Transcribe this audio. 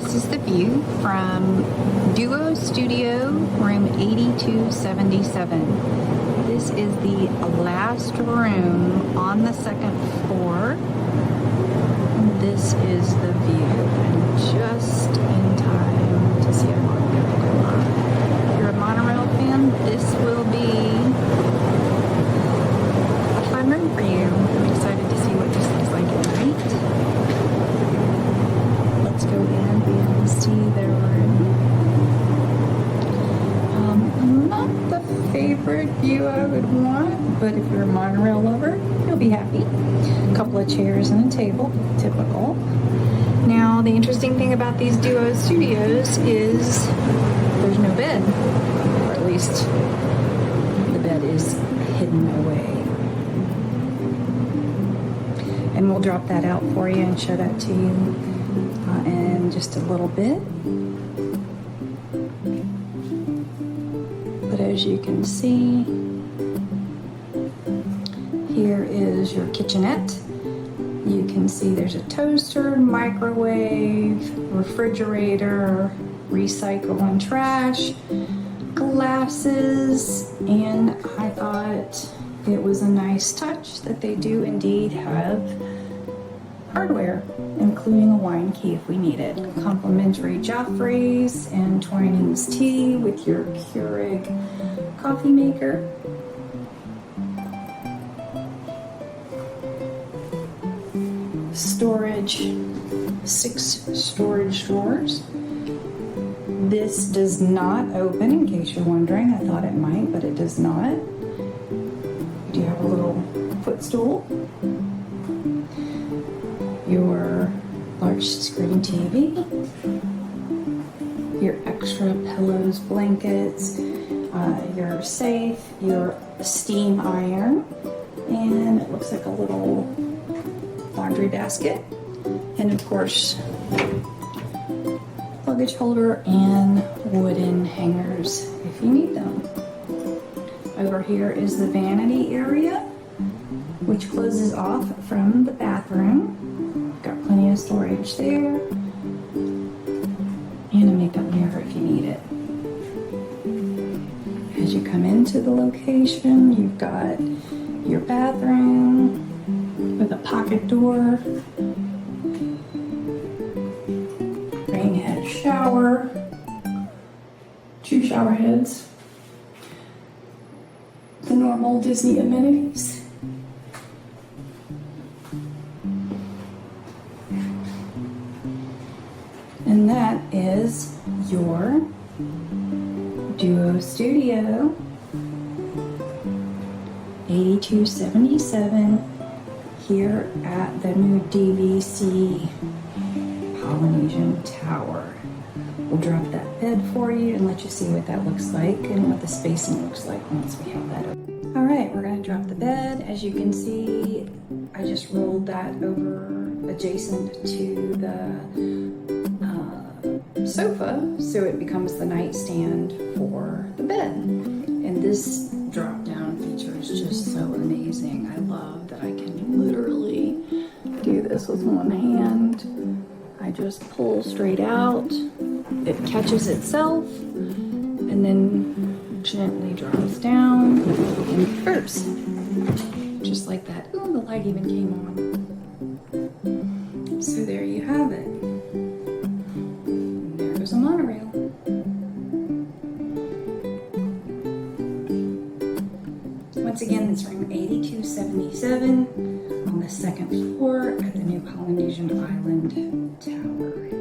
This is the view from Duo Studio room 8277. This is the last room on the second floor. This is the view, and just in time to see a monorail go by. If you're a monorail fan, this will be a fun room for you. I'm excited to see what this looks like at night. Let's go in and see their room. Not the favorite view I would want, but if you're a monorail lover, you'll be happy. A couple of chairs and a table, typical. Now, the interesting thing about these Duo Studios is there's no bed, or at least the bed is hidden away. And we'll drop that out for you and show that to you in just a little bit. But as you can see, here is your kitchenette. You can see there's a toaster, microwave, refrigerator, recycle and trash, glasses, and I thought it was a nice touch that they do indeed have hardware, including a wine key if we need it. Complimentary Joffrey's and Twinings tea with your Keurig coffee maker. Storage, 6 storage drawers. This does not open, in case you're wondering. I thought it might, but it does not. You do have a little footstool. Your large screen TV, your extra pillows, blankets, your safe, your steam iron, and it looks like a little laundry basket, and of course luggage holder and wooden hangers if you need them. Over here is the vanity area, which closes off from the bathroom. Got plenty of storage there, and a makeup mirror if you need it. As you come into the location, you've got your bathroom with a pocket door, rain head shower, 2 shower heads, the normal Disney amenities. And that is your Duo Studio 8277 here at the new DVC Polynesian Tower. We'll drop that bed for you and let you see what that looks like and what the spacing looks like once we have that open. All right, we're gonna drop the bed. As you can see, I just rolled that over adjacent to the sofa, so it becomes the nightstand for the bed. And this drop down feature is just so amazing. I love that I can literally do this with one hand. I just pull straight out, it catches itself, and then gently drops down and curves. Just like that. Ooh, the light even came on. So there you have it. There's a monorail. Once again, it's room 8277 on the second floor at the new Polynesian Island Tower.